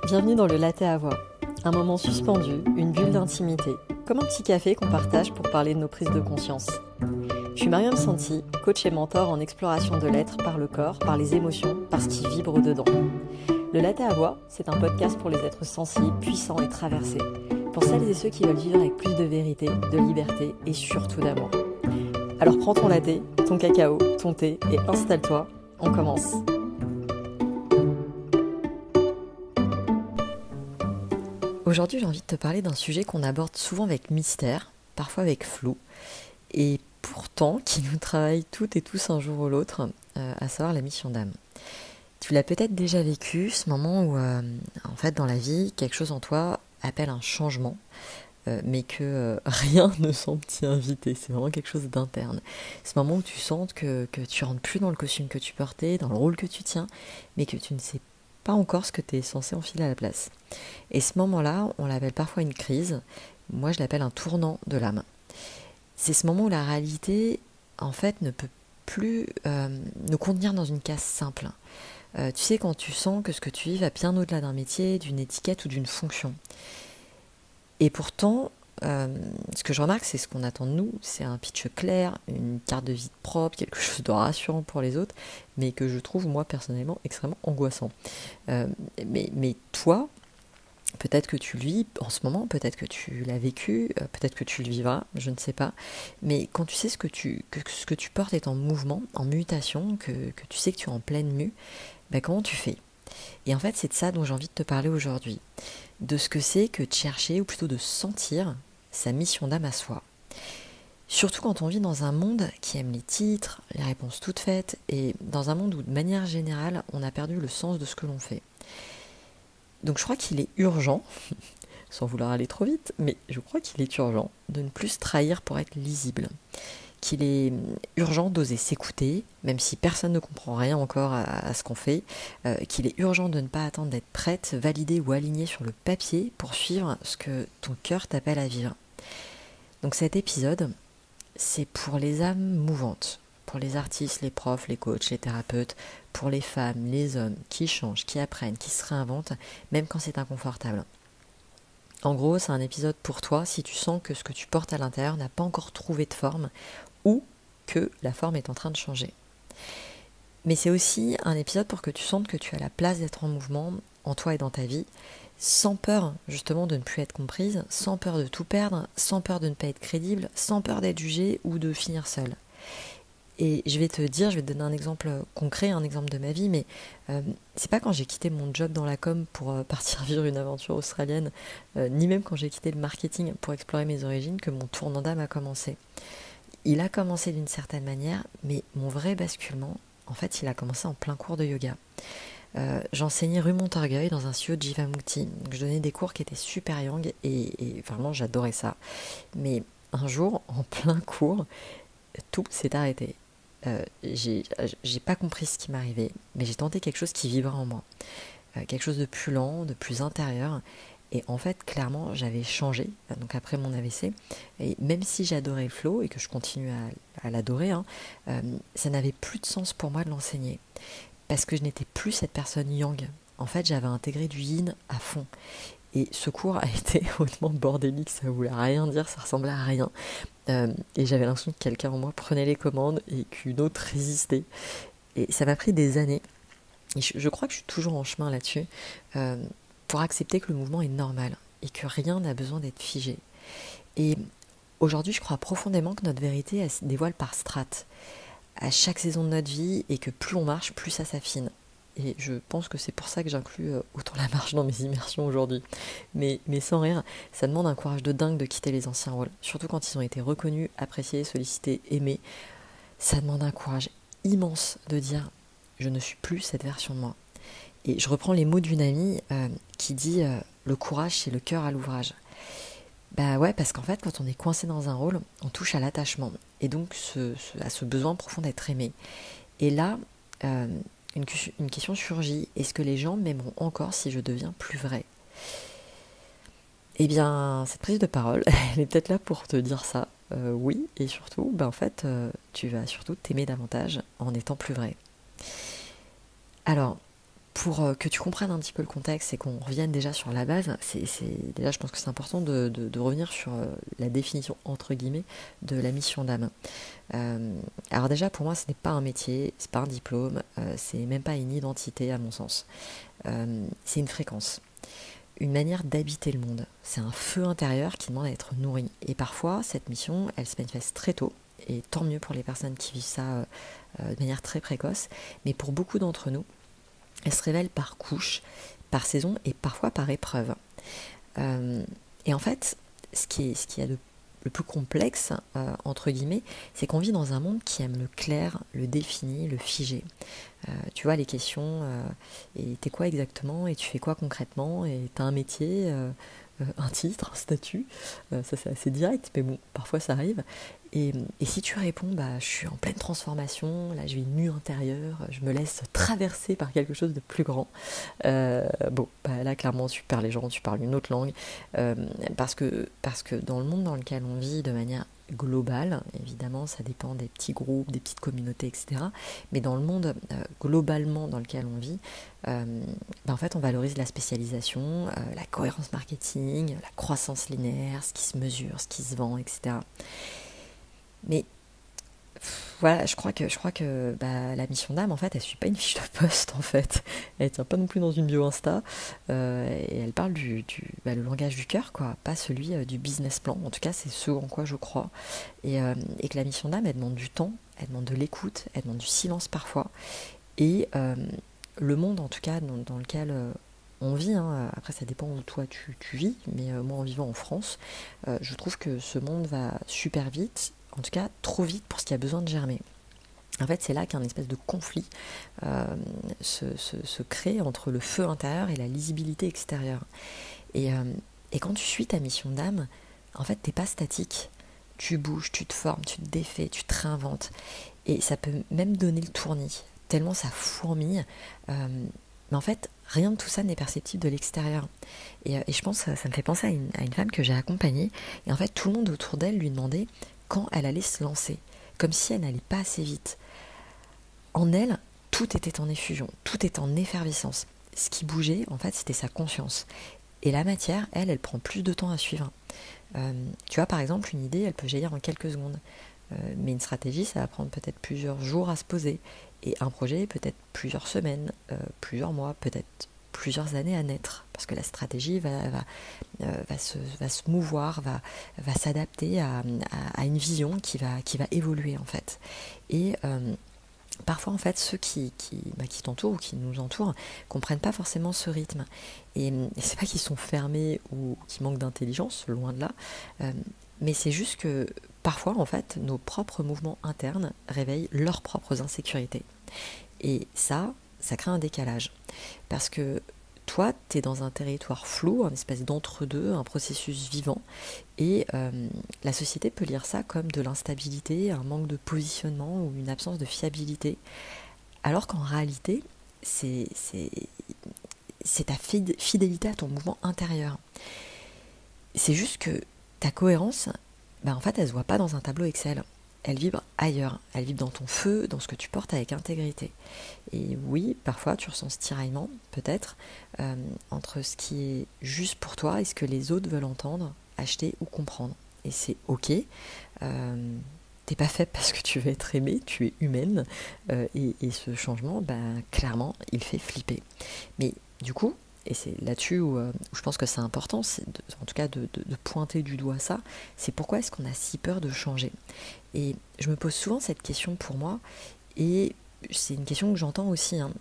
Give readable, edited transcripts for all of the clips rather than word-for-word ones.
Bienvenue dans le Latte à voix. Un moment suspendu, une bulle d'intimité, comme un petit café qu'on partage pour parler de nos prises de conscience. Je suis Mariam Santi, coach et mentor en exploration de l'être par le corps, par les émotions, par ce qui vibre dedans. Le Latte à voix, c'est un podcast pour les êtres sensibles, puissants et traversés. Pour celles et ceux qui veulent vivre avec plus de vérité, de liberté et surtout d'amour. Alors prends ton latte, ton cacao, ton thé et installe-toi, on commence. Aujourd'hui, j'ai envie de te parler d'un sujet qu'on aborde souvent avec mystère, parfois avec flou, et pourtant qui nous travaille toutes et tous un jour ou l'autre, à savoir la mission d'âme. Tu l'as peut-être déjà vécu, ce moment où, en fait, dans la vie, quelque chose en toi appelle un changement, mais que rien ne semble t'y inviter. C'est vraiment quelque chose d'interne. Ce moment où tu sens que tu rentres plus dans le costume que tu portais, dans le rôle que tu tiens, mais que tu ne sais pas encore ce que tu es censé enfiler à la place. Et ce moment-là, on l'appelle parfois une crise. Moi, je l'appelle un tournant de l'âme. C'est ce moment où la réalité, en fait, ne peut plus nous contenir dans une case simple. Tu sais, quand tu sens que ce que tu vis va bien au-delà d'un métier, d'une étiquette ou d'une fonction. Et pourtant, ce que je remarque, c'est ce qu'on attend de nous, c'est un pitch clair, une carte de visite propre, quelque chose de rassurant pour les autres, mais que je trouve, moi, personnellement, extrêmement angoissant. Mais toi, peut-être que tu le vis en ce moment, peut-être que tu l'as vécu, peut-être que tu le vivras, je ne sais pas. Mais quand tu sais que ce que tu portes est en mouvement, en mutation, que tu sais que tu es en pleine mue, ben comment tu fais ? Et en fait, c'est de ça dont j'ai envie de te parler aujourd'hui. De ce que c'est que de chercher, ou plutôt de sentir, sa mission d'âme à soi. Surtout quand on vit dans un monde qui aime les titres, les réponses toutes faites, et dans un monde où, de manière générale, on a perdu le sens de ce que l'on fait. Donc je crois qu'il est urgent, sans vouloir aller trop vite, mais je crois qu'il est urgent de ne plus se trahir pour être lisible. Qu'il est urgent d'oser s'écouter, même si personne ne comprend rien encore à ce qu'on fait, qu'il est urgent de ne pas attendre d'être prête, validée ou alignée sur le papier pour suivre ce que ton cœur t'appelle à vivre. Donc cet épisode, c'est pour les âmes mouvantes, pour les artistes, les profs, les coachs, les thérapeutes, pour les femmes, les hommes qui changent, qui apprennent, qui se réinventent, même quand c'est inconfortable. En gros, c'est un épisode pour toi si tu sens que ce que tu portes à l'intérieur n'a pas encore trouvé de forme ou que la forme est en train de changer. Mais c'est aussi un épisode pour que tu sentes que tu as la place d'être en mouvement, en toi et dans ta vie, sans peur justement de ne plus être comprise, sans peur de tout perdre, sans peur de ne pas être crédible, sans peur d'être jugée ou de finir seule. Et je vais te donner un exemple concret, un exemple de ma vie, mais c'est pas quand j'ai quitté mon job dans la com pour partir vivre une aventure australienne, ni même quand j'ai quitté le marketing pour explorer mes origines que mon tournant d'âme a commencé. Il a commencé d'une certaine manière, mais mon vrai basculement, en fait, il a commencé en plein cours de yoga. J'enseignais rue Montorgueil dans un studio de Jivamukti. Je donnais des cours qui étaient super yang et vraiment j'adorais ça. Mais un jour, en plein cours, tout s'est arrêté. J'ai pas compris ce qui m'arrivait, mais j'ai tenté quelque chose qui vibrait en moi. Quelque chose de plus lent, de plus intérieur. Et en fait, clairement, j'avais changé, donc après mon AVC, et même si j'adorais le flow et que je continue à l'adorer, ça n'avait plus de sens pour moi de l'enseigner, parce que je n'étais plus cette personne yang. En fait, j'avais intégré du yin à fond. Et ce cours a été hautement bordélique, ça voulait rien dire, ça ressemblait à rien. Et j'avais l'impression que quelqu'un en moi prenait les commandes et qu'une autre résistait. Et ça m'a pris des années, et je crois que je suis toujours en chemin là-dessus, pour accepter que le mouvement est normal et que rien n'a besoin d'être figé. Et aujourd'hui, je crois profondément que notre vérité, elle se dévoile par strates, à chaque saison de notre vie, et que plus on marche, plus ça s'affine. Et je pense que c'est pour ça que j'inclus autant la marche dans mes immersions aujourd'hui. Mais sans rire, ça demande un courage de dingue de quitter les anciens rôles, surtout quand ils ont été reconnus, appréciés, sollicités, aimés. Ça demande un courage immense de dire « je ne suis plus cette version de moi ». Et je reprends les mots d'une amie qui dit le courage, c'est le cœur à l'ouvrage. Bah ouais, parce qu'en fait, quand on est coincé dans un rôle, on touche à l'attachement. Et donc à ce besoin profond d'être aimé. Et là, une question surgit. Est-ce que les gens m'aimeront encore si je deviens plus vrai ? Eh bien, cette prise de parole, elle est peut-être là pour te dire ça. Oui, et surtout, en fait, tu vas surtout t'aimer davantage en étant plus vrai. Alors, Pour que tu comprennes un petit peu le contexte et qu'on revienne déjà sur la base, déjà je pense que c'est important de revenir sur la définition entre guillemets de la mission d'âme. Alors déjà pour moi ce n'est pas un métier, c'est pas un diplôme, c'est même pas une identité à mon sens. C'est une fréquence, une manière d'habiter le monde. C'est un feu intérieur qui demande à être nourri. Et parfois cette mission elle se manifeste très tôt, et tant mieux pour les personnes qui vivent ça de manière très précoce, mais pour beaucoup d'entre nous, elle se révèle par couches, par saison et parfois par épreuve. Et en fait, ce qui est le plus complexe, entre guillemets, c'est qu'on vit dans un monde qui aime le clair, le défini, le figé. Tu vois, les questions, et t'es quoi exactement, et tu fais quoi concrètement, et t'as un métier, un titre, un statut, ça c'est assez direct, mais bon, parfois ça arrive. Et si tu réponds, bah, je suis en pleine transformation, là j'ai une mue intérieure, je me laisse traverser par quelque chose de plus grand. Bon, bah, là clairement tu perds les gens, tu parles une autre langue, parce que dans le monde dans lequel on vit de manière globale, évidemment ça dépend des petits groupes, des petites communautés, etc. Mais dans le monde globalement dans lequel on vit, bah, en fait on valorise la spécialisation, la cohérence marketing, la croissance linéaire, ce qui se mesure, ce qui se vend, etc. Mais voilà, je crois que bah, la mission d'âme, en fait, elle suit pas une fiche de poste, en fait. Elle tient pas non plus dans une bio Insta. Et elle parle le langage du cœur, quoi, pas celui du business plan. En tout cas, c'est ce en quoi je crois. Et que la mission d'âme, elle demande du temps, elle demande de l'écoute, elle demande du silence parfois. Et le monde, en tout cas, dans lequel on vit, hein, après ça dépend où toi tu vis, mais moi en vivant en France, je trouve que ce monde va super vite, en tout cas trop vite pour ce qui a besoin de germer. En fait, c'est là qu'un espèce de conflit se crée entre le feu intérieur et la lisibilité extérieure. Et, euh, et quand tu suis ta mission d'âme, en fait, t'es pas statique. Tu bouges, tu te formes, tu te défais, tu te réinventes. Et ça peut même donner le tournis, tellement ça fourmille. Mais en fait, rien de tout ça n'est perceptible de l'extérieur. Et je pense que ça me fait penser à une femme que j'ai accompagnée. Et en fait, tout le monde autour d'elle lui demandait quand elle allait se lancer. Comme si elle n'allait pas assez vite. En elle, tout était en effusion, tout était en effervescence. Ce qui bougeait, en fait, c'était sa conscience. Et la matière, elle prend plus de temps à suivre. Tu vois, par exemple, une idée, elle peut jaillir en quelques secondes. Mais une stratégie, ça va prendre peut-être plusieurs jours à se poser. Et un projet, peut-être plusieurs semaines, plusieurs mois, peut-être plusieurs années à naître. Parce que la stratégie va se mouvoir, va s'adapter à une vision qui va évoluer, en fait. Et parfois, en fait, ceux qui t'entourent ou qui nous entourent comprennent pas forcément ce rythme. Et c'est pas qu'ils sont fermés ou qu'ils manquent d'intelligence, loin de là. Mais c'est juste que parfois, en fait, nos propres mouvements internes réveillent leurs propres insécurités. Et ça crée un décalage. Parce que toi, tu es dans un territoire flou, un espèce d'entre-deux, un processus vivant. Et la société peut lire ça comme de l'instabilité, un manque de positionnement ou une absence de fiabilité. Alors qu'en réalité, c'est ta fidélité à ton mouvement intérieur. C'est juste que ta cohérence, bah en fait, elle se voit pas dans un tableau Excel. Elle vibre ailleurs. Elle vibre dans ton feu, dans ce que tu portes avec intégrité. Et oui, parfois, tu ressens ce tiraillement, peut-être, entre ce qui est juste pour toi et ce que les autres veulent entendre, acheter ou comprendre. Et c'est ok. T'es pas faite parce que tu veux être aimée, tu es humaine. Et ce changement, ben, clairement, il fait flipper. Mais du coup, et c'est là-dessus où je pense que c'est important, en tout cas de pointer du doigt ça, c'est pourquoi est-ce qu'on a si peur de changer. Et je me pose souvent cette question pour moi, et c'est une question que j'entends aussi hein,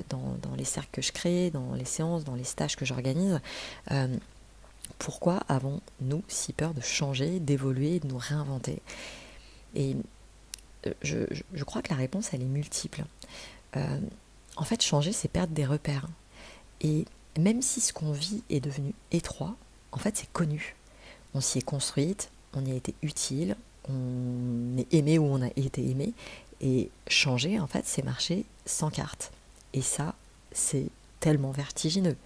dans les cercles que je crée, dans les séances, dans les stages que j'organise. Pourquoi avons-nous si peur de changer, d'évoluer, de nous réinventer? Et je crois que la réponse, elle est multiple. En fait, changer, c'est perdre des repères. Et même si ce qu'on vit est devenu étroit, en fait, c'est connu. On s'y est construite, on y a été utile, on est aimé ou on a été aimé. Et changer, en fait, c'est marcher sans carte. Et ça, c'est tellement vertigineux,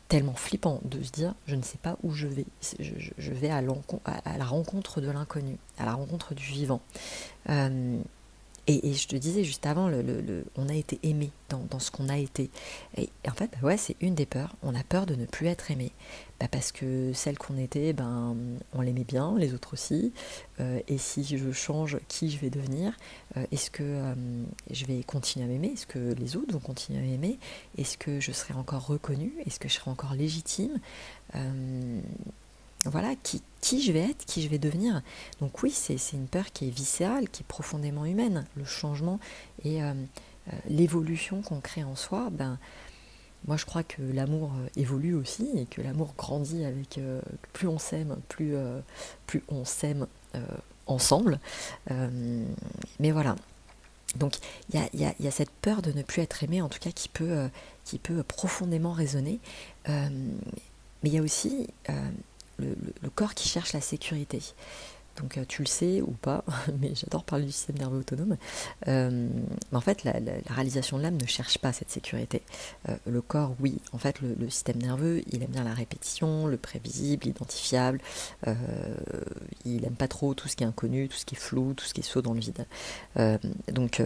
tellement flippant de se dire, je ne sais pas où je vais. Je vais à la rencontre de l'inconnu, à la rencontre du vivant. Et je te disais juste avant, on a été aimé dans ce qu'on a été. Et en fait, bah ouais, c'est une des peurs. On a peur de ne plus être aimé. Bah parce que celle qu'on était, ben, on l'aimait bien, les autres aussi. Et si je change, qui je vais devenir? Est-ce que je vais continuer à m'aimer? Est-ce que les autres vont continuer à m'aimer? Est-ce que je serai encore reconnue? Est-ce que je serai encore légitime? Voilà, qui je vais être, qui je vais devenir. Donc oui, c'est une peur qui est viscérale, qui est profondément humaine. Le changement et l'évolution qu'on crée en soi, ben, moi je crois que l'amour évolue aussi et que l'amour grandit avec plus on s'aime, plus on s'aime ensemble. Mais voilà. Donc il y a cette peur de ne plus être aimé, en tout cas qui peut profondément résonner. Mais il y a aussi le corps qui cherche la sécurité. Donc tu le sais ou pas, mais j'adore parler du système nerveux autonome. Mais en fait, la réalisation de l'âme ne cherche pas cette sécurité. Le corps, oui. En fait, le système nerveux, il aime bien la répétition, le prévisible, l'identifiable. Il aime pas trop tout ce qui est inconnu, tout ce qui est flou, tout ce qui est saut dans le vide. Donc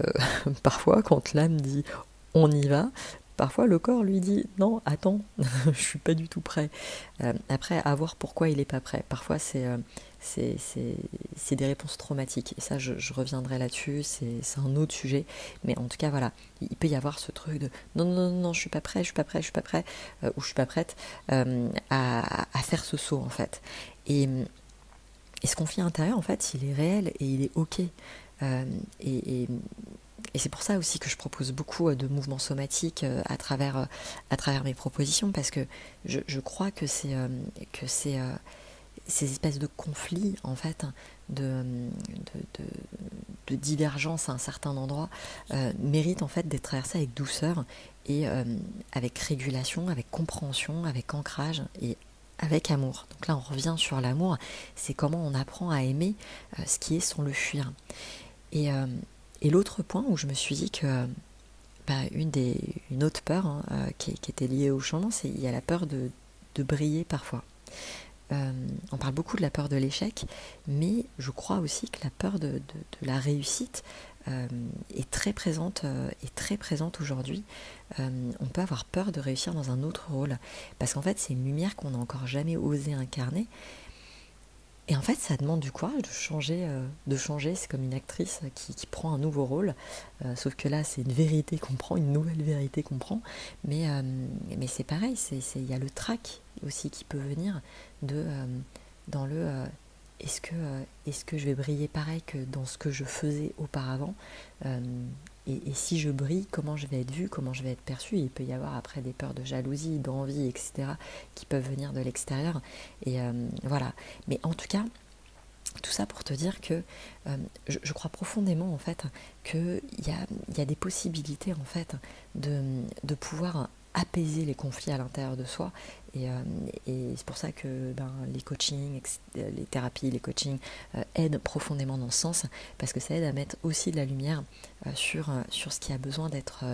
parfois, quand l'âme dit on y va, parfois le corps lui dit non, attends, je suis pas du tout prêt. Après, à voir pourquoi il est pas prêt. Parfois c'est des réponses traumatiques. Et ça, je reviendrai là-dessus, c'est un autre sujet. Mais en tout cas, voilà, il peut y avoir ce truc de non, non, non, je suis pas prêt, je suis pas prêt, je suis pas prêt, ou je suis pas prête à faire ce saut, en fait. Et ce conflit intérieur, en fait, il est réel et il est OK. Et c'est pour ça aussi que je propose beaucoup de mouvements somatiques à travers mes propositions, parce que je crois que ces espèces de conflits, en fait, de divergence à un certain endroit, méritent en fait d'être traversés avec douceur et avec régulation, avec compréhension, avec ancrage et avec amour. Donc là, on revient sur l'amour, c'est comment on apprend à aimer ce qui est sans le fuir. Et l'autre point où je me suis dit que une autre peur qui était liée au changement, c'est il y a la peur de briller parfois. On parle beaucoup de la peur de l'échec, mais je crois aussi que la peur de la réussite est très présente aujourd'hui. On peut avoir peur de réussir dans un autre rôle, parce qu'en fait c'est une lumière qu'on n'a encore jamais osé incarner. Et en fait, ça demande du courage de changer. C'est comme une actrice qui prend un nouveau rôle, sauf que là, c'est une vérité qu'on prend, une nouvelle vérité qu'on prend. Mais c'est pareil, il y a le trac aussi qui peut venir dans le est-ce que je vais briller pareil que dans ce que je faisais auparavant, et si je brille, comment je vais être vue, comment je vais être perçue. Il peut y avoir après des peurs de jalousie, d'envie, etc. qui peuvent venir de l'extérieur. Et voilà. Mais en tout cas, tout ça pour te dire que je crois profondément en fait qu'il y a des possibilités en fait de pouvoir apaiser les conflits à l'intérieur de soi, et c'est pour ça que les coachings, les thérapies, les coachings aident profondément dans ce sens, parce que ça aide à mettre aussi de la lumière sur ce qui a besoin d'être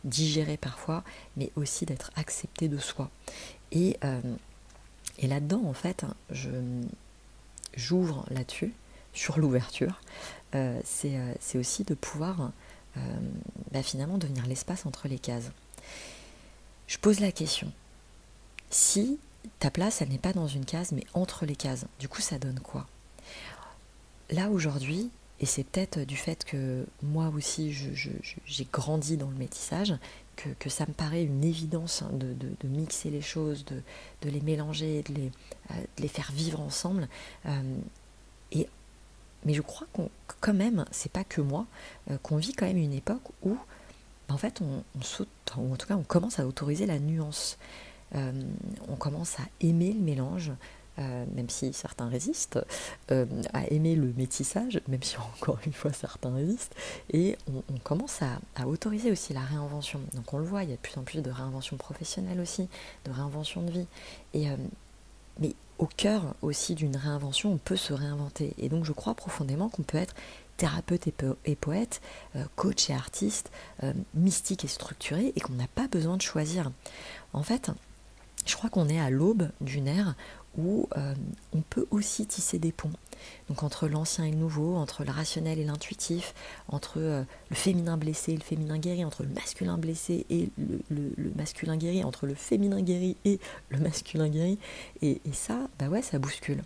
digéré parfois, mais aussi d'être accepté de soi. Et là-dedans en fait, j'ouvre là-dessus, sur l'ouverture, c'est aussi de pouvoir finalement devenir l'espace entre les cases. Je pose la question, si ta place, elle n'est pas dans une case, mais entre les cases, du coup ça donne quoi? Là aujourd'hui, et c'est peut-être du fait que moi aussi j'ai grandi dans le métissage, que ça me paraît une évidence de mixer les choses, de les mélanger, de les faire vivre ensemble. Mais je crois quand même, c'est pas que moi, qu'on vit quand même une époque où en fait on saute, ou en tout cas on commence à autoriser la nuance. On commence à aimer le mélange, même si certains résistent, à aimer le métissage, même si encore une fois certains résistent, et on commence à autoriser aussi la réinvention. Donc on le voit, il y a de plus en plus de réinvention professionnelle aussi, de réinvention de vie, mais au cœur aussi d'une réinvention, on peut se réinventer. Et donc je crois profondément qu'on peut être thérapeute et poète, coach et artiste, mystique et structuré, et qu'on n'a pas besoin de choisir. En fait, je crois qu'on est à l'aube d'une ère où on peut aussi tisser des ponts. Donc entre l'ancien et le nouveau, entre le rationnel et l'intuitif, entre le féminin blessé et le féminin guéri, entre le masculin blessé et le masculin guéri, entre le féminin guéri et le masculin guéri. Et ça, bah ouais, ça bouscule.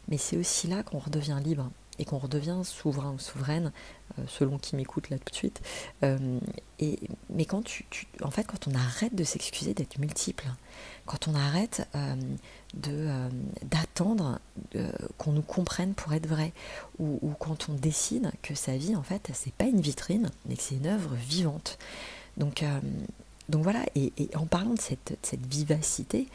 Mais c'est aussi là qu'on redevient libre et qu'on redevient souverain ou souveraine, selon qui m'écoute là tout de suite. Mais quand en fait, quand on arrête de s'excuser d'être multiple, quand on arrête d'attendre qu'on nous comprenne pour être vrai, ou quand on décide que sa vie, en fait, c'est pas une vitrine, mais que c'est une œuvre vivante. Donc voilà, et en parlant de cette vivacité,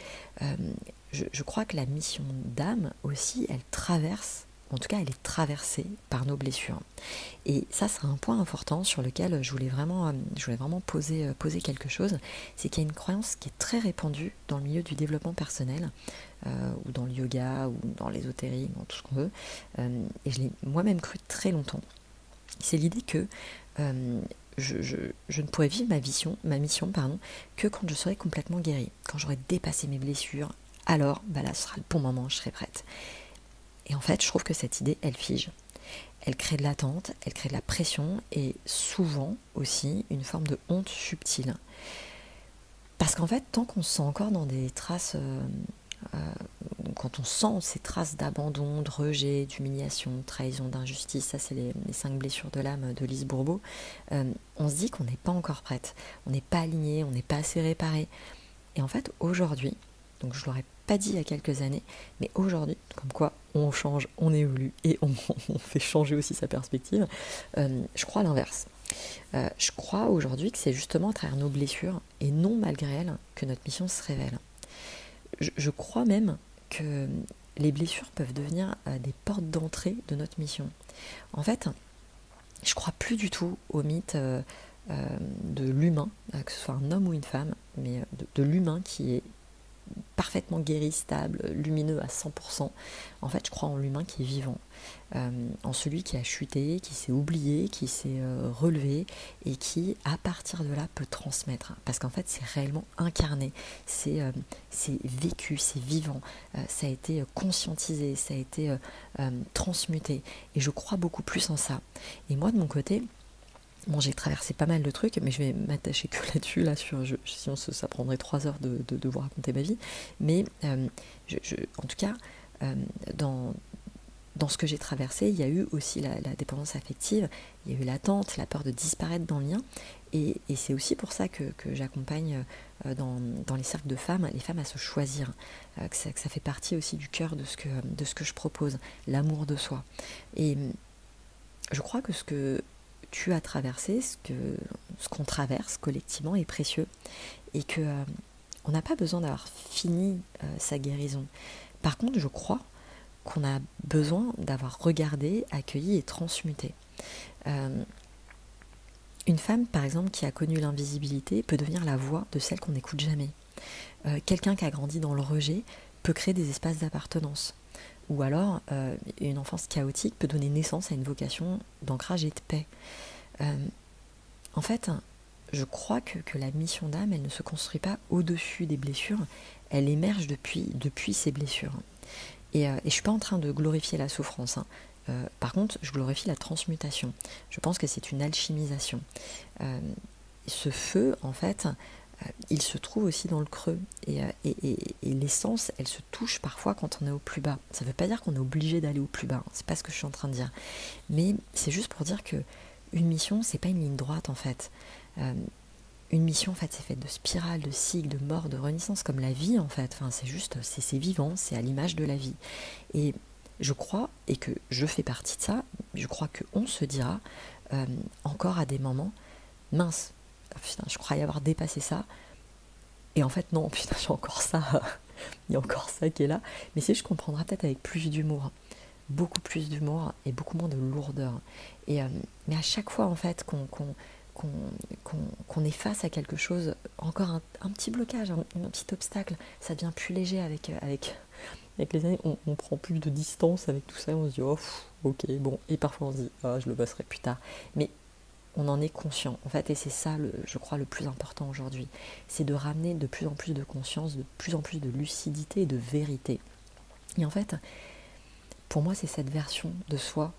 je crois que la mission d'âme aussi, elle traverse, en tout cas elle est traversée par nos blessures. Et ça, c'est un point important sur lequel je voulais vraiment poser quelque chose. C'est qu'il y a une croyance qui est très répandue dans le milieu du développement personnel, ou dans le yoga, ou dans l'ésotérisme, dans tout ce qu'on veut, et je l'ai moi-même cru très longtemps. C'est l'idée que je ne pourrais vivre ma mission, que quand je serai complètement guérie, quand j'aurai dépassé mes blessures. Alors, là, ce sera le bon moment, je serai prête. Et en fait, je trouve que cette idée, elle fige. Elle crée de l'attente, elle crée de la pression et souvent aussi une forme de honte subtile. Parce qu'en fait, tant qu'on se sent encore dans des traces, quand on sent ces traces d'abandon, de rejet, d'humiliation, de trahison, d'injustice, ça c'est les 5 blessures de l'âme de Lise Bourbeau, on se dit qu'on n'est pas encore prête, on n'est pas aligné, on n'est pas assez réparé. Et en fait, aujourd'hui, donc je ne l'aurais pas dit il y a quelques années, mais aujourd'hui, comme quoi on change, on évolue et on fait changer aussi sa perspective, je crois à l'inverse. Je crois aujourd'hui que c'est justement à travers nos blessures, et non malgré elles, que notre mission se révèle. Je crois même que les blessures peuvent devenir des portes d'entrée de notre mission. En fait, je crois plus du tout au mythe de l'humain, que ce soit un homme ou une femme, mais de l'humain qui est parfaitement guéri, stable, lumineux à 100%. En fait, je crois en l'humain qui est vivant, en celui qui a chuté, qui s'est oublié, qui s'est relevé et qui, à partir de là, peut transmettre. Parce qu'en fait, c'est réellement incarné, c'est vécu, c'est vivant, ça a été conscientisé, ça a été transmuté. Et je crois beaucoup plus en ça. Et moi, de mon côté, bon, j'ai traversé pas mal de trucs, mais je vais m'attacher que là-dessus, sinon ça prendrait 3 heures de vous raconter ma vie. Mais en tout cas, dans ce que j'ai traversé, il y a eu aussi la dépendance affective, il y a eu l'attente, la peur de disparaître dans le lien. Et c'est aussi pour ça que j'accompagne dans les cercles de femmes, les femmes à se choisir, que ça fait partie aussi du cœur de ce que je propose, l'amour de soi. Et je crois que ce que tu as traversé, ce qu'on traverse collectivement est précieux et que on n'a pas besoin d'avoir fini sa guérison. Par contre, je crois qu'on a besoin d'avoir regardé, accueilli et transmuté. Une femme, par exemple, qui a connu l'invisibilité peut devenir la voix de celle qu'on n'écoute jamais. Quelqu'un qui a grandi dans le rejet peut créer des espaces d'appartenance. Ou alors, une enfance chaotique peut donner naissance à une vocation d'ancrage et de paix. En fait, je crois que la mission d'âme, elle ne se construit pas au-dessus des blessures, elle émerge depuis ces blessures. Et je ne suis pas en train de glorifier la souffrance. Par contre, je glorifie la transmutation. Je pense que c'est une alchimisation. Ce feu, en fait, il se trouve aussi dans le creux. Et l'essence, elle se touche parfois quand on est au plus bas. Ça ne veut pas dire qu'on est obligé d'aller au plus bas. C'est pas ce que je suis en train de dire. Mais c'est juste pour dire que une mission, c'est pas une ligne droite, en fait. Une mission, en fait, c'est fait de spirales, de cycles, de mort, de renaissance, comme la vie, en fait. Enfin, c'est vivant, c'est à l'image de la vie. Et je crois, et que je fais partie de ça, je crois qu'on se dira encore à des moments, mince, putain, je croyais avoir dépassé ça, et en fait non, putain, j'ai encore ça, il y a encore ça qui est là, mais je comprendrai peut-être avec plus d'humour, beaucoup plus d'humour et beaucoup moins de lourdeur. Mais à chaque fois, en fait, qu'on est face à quelque chose, encore un petit blocage, un petit obstacle, ça devient plus léger avec les années, on prend plus de distance avec tout ça, on se dit oh ok bon, et parfois on se dit je le passerai plus tard, mais on en est conscient en fait, et c'est ça je crois le plus important aujourd'hui, c'est de ramener de plus en plus de conscience, de plus en plus de lucidité et de vérité. Et en fait, pour moi, c'est cette version de soi,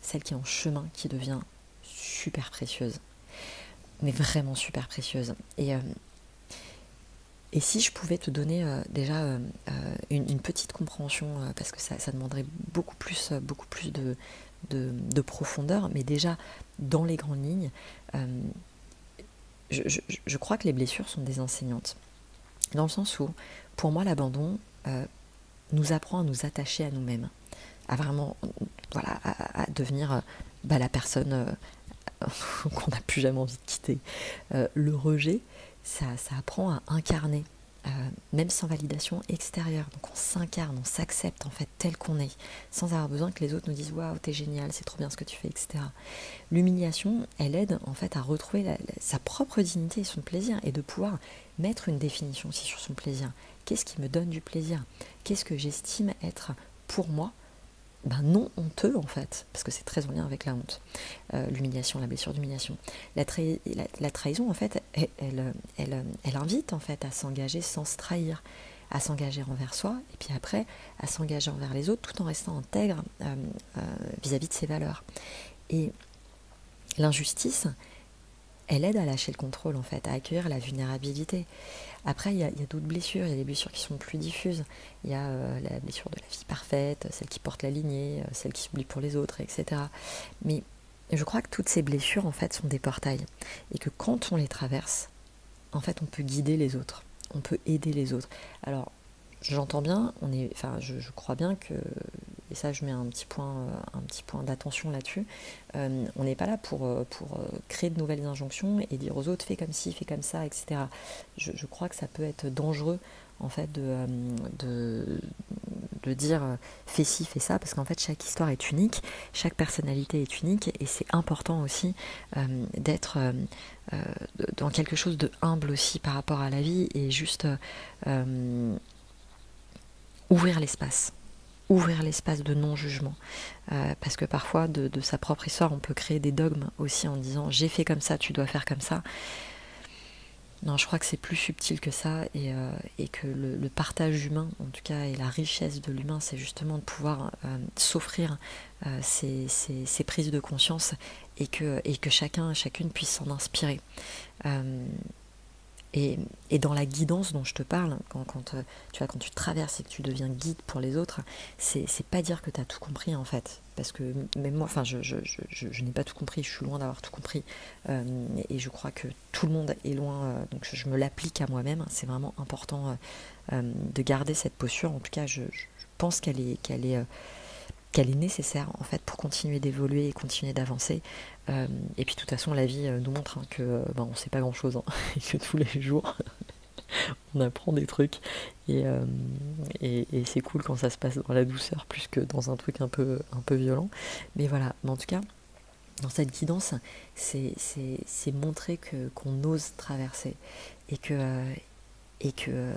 celle qui est en chemin, qui devient super précieuse. Mais vraiment super précieuse. Et si je pouvais te donner déjà une petite compréhension, parce que ça demanderait beaucoup plus de profondeur, mais déjà dans les grandes lignes, je crois que les blessures sont des enseignantes. Dans le sens où, pour moi, l'abandon nous apprend à nous attacher à nous-mêmes, à vraiment, voilà, à devenir la personne qu'on n'a plus jamais envie de quitter. Le rejet, ça apprend à incarner, même sans validation extérieure. Donc on s'incarne, on s'accepte en fait tel qu'on est, sans avoir besoin que les autres nous disent waouh, t'es génial, c'est trop bien ce que tu fais, etc. L'humiliation, elle aide en fait à retrouver sa propre dignité et son plaisir, et de pouvoir mettre une définition aussi sur son plaisir. Qu'est-ce qui me donne du plaisir? Qu'est-ce que j'estime être pour moi non honteux en fait, parce que c'est très en lien avec la honte, l'humiliation, la blessure d'humiliation. La trahison en fait, elle invite en fait à s'engager sans se trahir, à s'engager envers soi, et puis après à s'engager envers les autres tout en restant intègre vis-à-vis de ses valeurs. Et l'injustice, elle aide à lâcher le contrôle en fait, à accueillir la vulnérabilité. Après, il y a d'autres blessures, il y a des blessures qui sont plus diffuses. Il y a la blessure de la fille parfaite, celle qui porte la lignée, celle qui s'oublie pour les autres, etc. Mais je crois que toutes ces blessures, en fait, sont des portails. Et que quand on les traverse, en fait, on peut guider les autres. On peut aider les autres. Alors, j'entends bien, je crois bien que, et ça je mets un petit point d'attention là-dessus, on n'est pas là pour créer de nouvelles injonctions et dire aux autres fais comme ci, fais comme ça, etc. Je crois que ça peut être dangereux en fait de dire fais ci, fais ça, parce qu'en fait chaque histoire est unique, chaque personnalité est unique, et c'est important aussi d'être dans quelque chose de humble aussi par rapport à la vie, et juste ouvrir l'espace de non-jugement, parce que parfois de sa propre histoire on peut créer des dogmes aussi en disant j'ai fait comme ça, tu dois faire comme ça. Non, je crois que c'est plus subtil que ça, et que le partage humain en tout cas, et la richesse de l'humain, c'est justement de pouvoir s'offrir ces prises de conscience, et que chacun et chacune puisse s'en inspirer. Et dans la guidance dont je te parle, quand tu traverses et que tu deviens guide pour les autres, c'est pas dire que tu as tout compris en fait. Parce que même moi, je n'ai pas tout compris, je suis loin d'avoir tout compris. Et je crois que tout le monde est loin, donc je me l'applique à moi-même. C'est vraiment important de garder cette posture. En tout cas, je pense qu'elle est nécessaire en fait pour continuer d'évoluer et continuer d'avancer. Et puis de toute façon la vie nous montre que on sait pas grand chose, et que tous les jours on apprend des trucs, et c'est cool quand ça se passe dans la douceur plus que dans un truc un peu violent. Mais voilà, mais en tout cas dans cette guidance, c'est montrer qu'on ose traverser, et que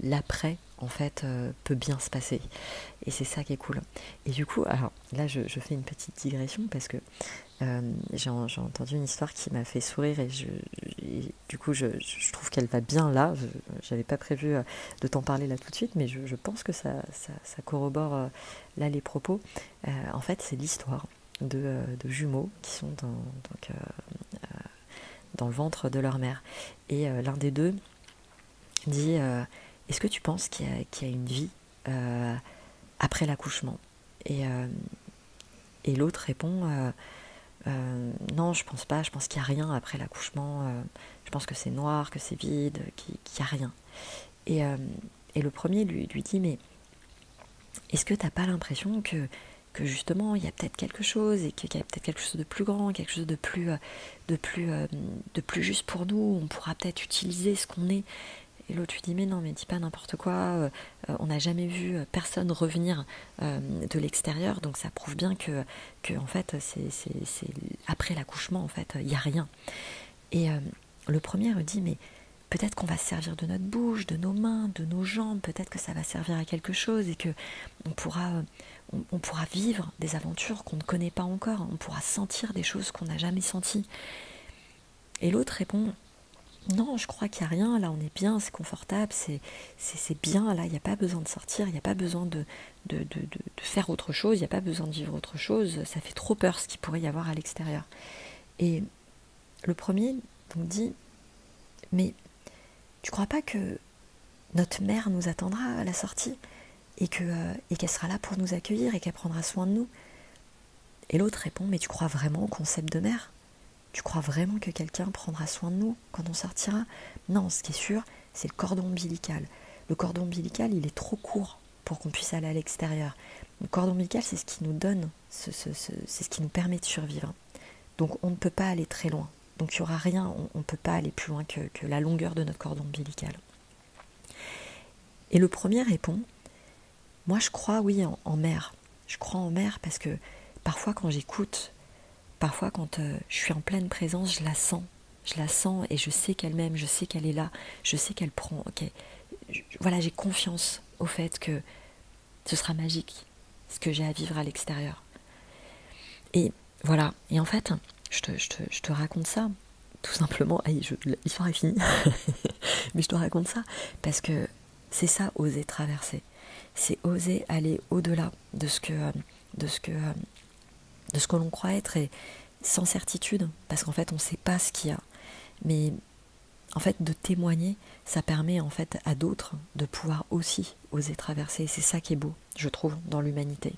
l'après en fait peut bien se passer, et c'est ça qui est cool. Et du coup, alors là je fais une petite digression, parce que j'ai entendu une histoire qui m'a fait sourire, et du coup je trouve qu'elle va bien là. J'avais pas prévu de t'en parler là tout de suite, mais je pense que ça corrobore là les propos. En fait, c'est l'histoire de jumeaux qui sont dans le ventre de leur mère, et l'un des deux dit est-ce que tu penses qu'il y a une vie après l'accouchement? Et l'autre répond non, je pense pas, je pense qu'il n'y a rien après l'accouchement, je pense que c'est noir, que c'est vide, qu'il n'y a rien. Et le premier lui dit mais est-ce que t'as pas l'impression que justement il y a peut-être quelque chose, et qu'il y a peut-être quelque chose de plus grand, quelque chose de plus juste pour nous, on pourra peut-être utiliser ce qu'on est? Et l'autre lui dit mais non, mais dis pas n'importe quoi, on n'a jamais vu personne revenir de l'extérieur, donc ça prouve bien que en fait c'est après l'accouchement en fait il n'y a rien. Et le premier lui dit mais peut-être qu'on va se servir de notre bouche, de nos mains, de nos jambes, peut-être que ça va servir à quelque chose, et que on pourra vivre des aventures qu'on ne connaît pas encore, on pourra sentir des choses qu'on n'a jamais senties. Et l'autre répond non, je crois qu'il n'y a rien, là on est bien, c'est confortable, c'est bien, là il n'y a pas besoin de sortir, il n'y a pas besoin de faire autre chose, il n'y a pas besoin de vivre autre chose, ça fait trop peur ce qu'il pourrait y avoir à l'extérieur. Et le premier donc dit, mais tu crois pas que notre mère nous attendra à la sortie et qu'elle sera là pour nous accueillir et qu'elle prendra soin de nous? Et l'autre répond, mais tu crois vraiment au concept de mère? Tu crois vraiment que quelqu'un prendra soin de nous quand on sortira? Non, ce qui est sûr, c'est le cordon ombilical. Le cordon ombilical, il est trop court pour qu'on puisse aller à l'extérieur. Le cordon ombilical, c'est ce qui nous donne, c'est ce qui nous permet de survivre. Donc on ne peut pas aller très loin. Donc il n'y aura rien, on ne peut pas aller plus loin que la longueur de notre cordon ombilical. Et le premier répond, moi je crois oui en mère. Je crois en mère parce que parfois quand j'écoute, parfois quand je suis en pleine présence, je la sens et je sais qu'elle m'aime, je sais qu'elle est là, je sais qu'elle prend, voilà, j'ai confiance au fait que ce sera magique, ce que j'ai à vivre à l'extérieur. Et voilà, et en fait, je te raconte ça, tout simplement, l'histoire est finie, mais je te raconte ça parce que c'est ça, oser traverser, c'est oser aller au-delà de ce que l'on croit être, et sans certitude, parce qu'en fait on ne sait pas ce qu'il y a, mais en fait de témoigner, ça permet en fait à d'autres de pouvoir aussi oser traverser, c'est ça qui est beau, je trouve, dans l'humanité.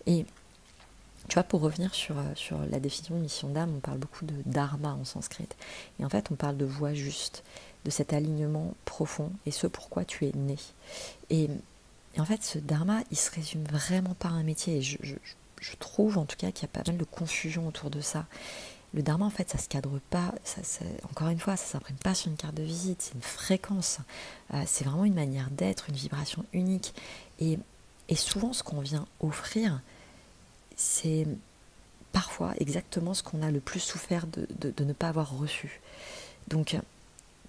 Et tu vois, pour revenir sur la définition de mission d'âme, on parle beaucoup de dharma en sanskrit, et en fait on parle de voie juste, de cet alignement profond, et ce pourquoi tu es né. Et en fait ce dharma, il se résume vraiment par un métier, et je trouve en tout cas qu'il y a pas mal de confusion autour de ça. Le dharma, en fait, ça se cadre pas, encore une fois, ça s'imprime pas sur une carte de visite, c'est une fréquence, c'est vraiment une manière d'être, une vibration unique. Et souvent, ce qu'on vient offrir, c'est parfois exactement ce qu'on a le plus souffert de ne pas avoir reçu. Donc,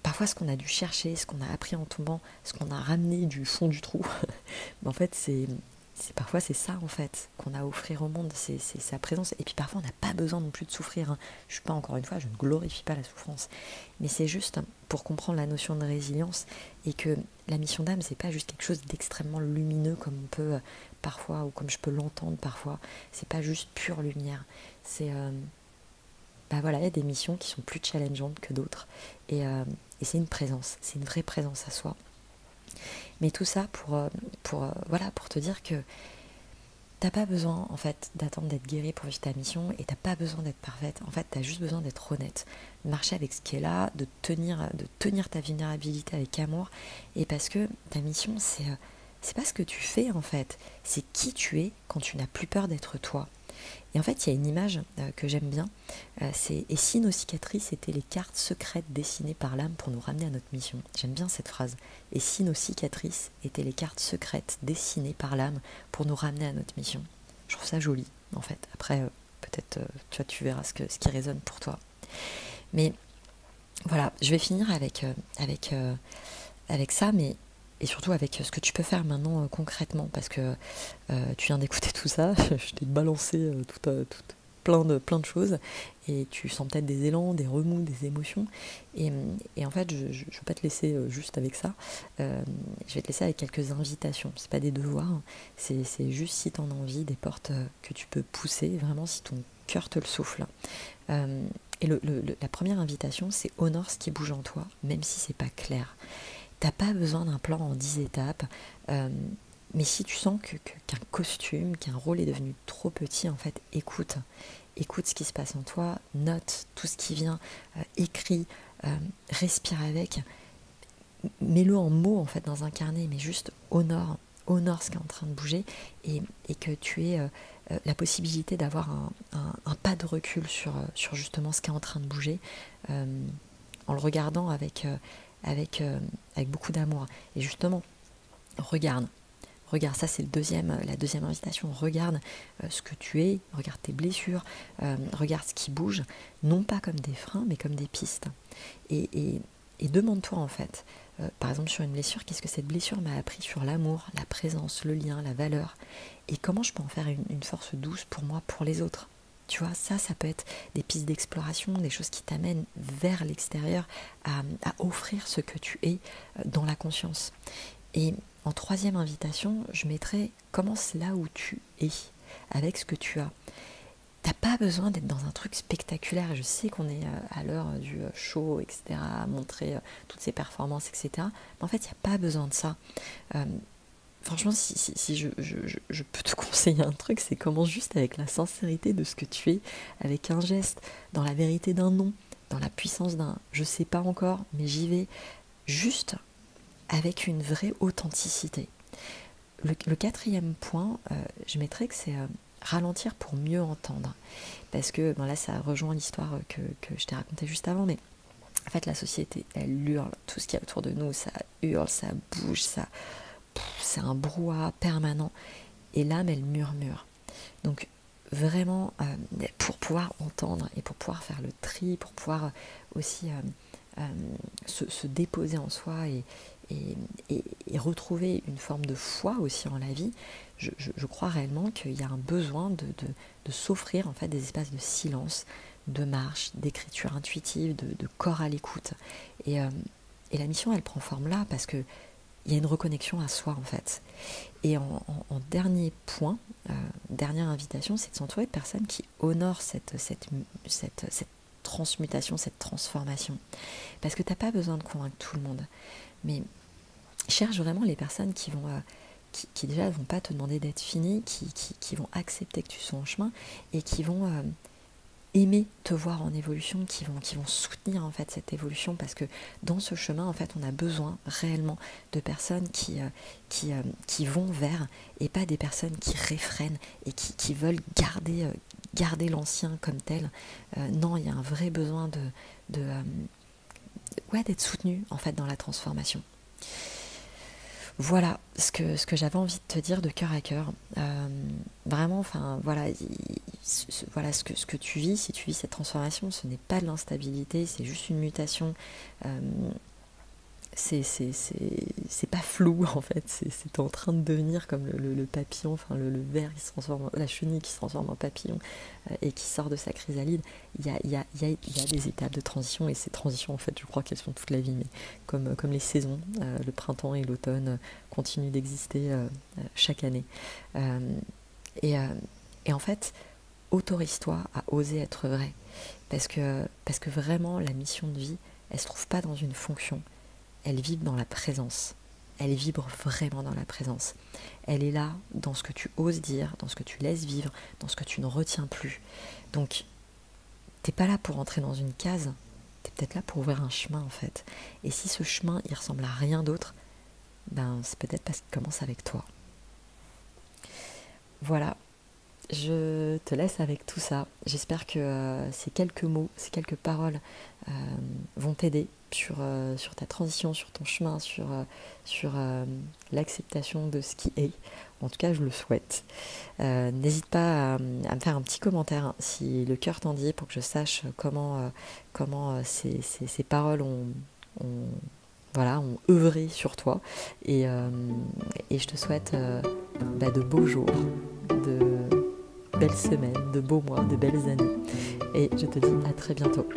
parfois, ce qu'on a dû chercher, ce qu'on a appris en tombant, ce qu'on a ramené du fond du trou, en fait, parfois c'est ça en fait qu'on a à offrir au monde, c'est sa présence. Et puis parfois on n'a pas besoin non plus de souffrir, hein. Je suis pas, encore une fois, je ne glorifie pas la souffrance, mais c'est juste pour comprendre la notion de résilience, et que la mission d'âme, c'est pas juste quelque chose d'extrêmement lumineux comme on peut parfois, ou comme je peux l'entendre parfois. C'est pas juste pure lumière, c'est voilà, il y a des missions qui sont plus challengeantes que d'autres, et c'est une présence, c'est une vraie présence à soi. Mais tout ça pour te dire que t'as pas besoin en fait d'attendre d'être guérie pour vivre ta mission, et t'as pas besoin d'être parfaite. En fait, t'as juste besoin d'être honnête, de marcher avec ce qui est là, de tenir ta vulnérabilité avec amour. Et parce que ta mission, c'est pas ce que tu fais en fait, c'est qui tu es quand tu n'as plus peur d'être toi. Et en fait, il y a une image que j'aime bien, c'est « Et si nos cicatrices étaient les cartes secrètes dessinées par l'âme pour nous ramener à notre mission ?» J'aime bien cette phrase. « Et si nos cicatrices étaient les cartes secrètes dessinées par l'âme pour nous ramener à notre mission ?» Je trouve ça joli, en fait. Après, peut-être, tu verras ce qui résonne pour toi. Mais voilà, je vais finir avec ça, mais... Et surtout avec ce que tu peux faire maintenant concrètement, parce que tu viens d'écouter tout ça, je t'ai balancé plein de choses, et tu sens peut-être des élans, des remous, des émotions, et en fait je ne veux pas te laisser juste avec ça, je vais te laisser avec quelques invitations, c'est pas des devoirs, hein. C'est juste, si tu en as envie, des portes que tu peux pousser, vraiment si ton cœur te le souffle. Et la première invitation, c'est honore ce qui bouge en toi, même si c'est pas clair. T'as pas besoin d'un plan en 10 étapes, mais si tu sens qu'un costume, qu'un rôle est devenu trop petit, en fait, écoute ce qui se passe en toi, note tout ce qui vient, écris, respire avec, mets-le en mots en fait dans un carnet, mais juste honore ce qui est en train de bouger, et que tu aies la possibilité d'avoir un pas de recul sur justement ce qui est en train de bouger, en le regardant avec beaucoup d'amour. Et justement, regarde, ça c'est la deuxième invitation. Regarde ce que tu es, regarde tes blessures, regarde ce qui bouge, non pas comme des freins, mais comme des pistes. Et demande-toi en fait, par exemple sur une blessure, qu'est-ce que cette blessure m'a appris sur l'amour, la présence, le lien, la valeur, et comment je peux en faire une force douce pour moi, pour les autres. Tu vois, ça peut être des pistes d'exploration, des choses qui t'amènent vers l'extérieur, à offrir ce que tu es dans la conscience. Et en troisième invitation, je mettrais commence là où tu es, avec ce que tu as. T'as pas besoin d'être dans un truc spectaculaire. Je sais qu'on est à l'heure du show, etc., à montrer toutes ses performances, etc. Mais en fait, il n'y a pas besoin de ça. Franchement, si je peux te conseiller un truc, c'est commence juste avec la sincérité de ce que tu es, avec un geste, dans la vérité d'un non, dans la puissance d'un je sais pas encore, mais j'y vais, juste avec une vraie authenticité. Le quatrième point, je mettrais que c'est ralentir pour mieux entendre. Parce que, là ça rejoint l'histoire que je t'ai racontée juste avant, mais en fait la société, elle hurle, tout ce qu'il y a autour de nous, ça hurle, ça bouge, c'est un brouhaha permanent. Et l'âme, elle murmure. Donc vraiment, pour pouvoir entendre et pour pouvoir faire le tri, pour pouvoir aussi se déposer en soi et retrouver une forme de foi aussi en la vie, je crois réellement qu'il y a un besoin de s'offrir en fait des espaces de silence, de marche, d'écriture intuitive, de corps à l'écoute. Et la mission, elle prend forme là parce que il y a une reconnexion à soi en fait. Et en dernier point, dernière invitation, c'est de s'entourer de personnes qui honorent cette transmutation, cette transformation. Parce que tu n'as pas besoin de convaincre tout le monde. Mais cherche vraiment les personnes qui vont qui déjà vont pas te demander d'être fini, qui vont accepter que tu sois en chemin et qui vont aimer te voir en évolution, qui vont soutenir en fait cette évolution, parce que dans ce chemin en fait on a besoin réellement de personnes qui vont vers, et pas des personnes qui réfrènent et qui veulent garder l'ancien comme tel. Non, il y a un vrai besoin d'être soutenu en fait dans la transformation. Voilà ce que j'avais envie de te dire de cœur à cœur. Vraiment, enfin voilà, voilà ce que tu vis. Si tu vis cette transformation, ce n'est pas de l'instabilité, c'est juste une mutation. C'est pas flou en fait, c'est en train de devenir comme le papillon, enfin le ver qui se transforme, la chenille qui se transforme en papillon et qui sort de sa chrysalide. Il y a des étapes de transition, et ces transitions en fait je crois qu'elles sont toute la vie, mais comme les saisons, le printemps et l'automne continuent d'exister chaque année. Et en fait, autorise-toi à oser être vrai, parce que vraiment la mission de vie, elle se trouve pas dans une fonction. Elle vibre dans la présence. Elle vibre vraiment dans la présence. Elle est là dans ce que tu oses dire, dans ce que tu laisses vivre, dans ce que tu ne retiens plus. Donc, t'es pas là pour entrer dans une case, t'es peut-être là pour ouvrir un chemin en fait. Et si ce chemin, il ressemble à rien d'autre, c'est peut-être parce qu'il commence avec toi. Voilà, je te laisse avec tout ça. J'espère que ces quelques mots, ces quelques paroles vont t'aider sur ta transition, sur ton chemin, sur l'acceptation de ce qui est. En tout cas, je le souhaite. N'hésite pas à me faire un petit commentaire si le cœur t'en dit, pour que je sache comment ces paroles ont œuvré sur toi. Et je te souhaite de beaux jours, de belles semaines, de beaux mois, de belles années. Et je te dis à très bientôt.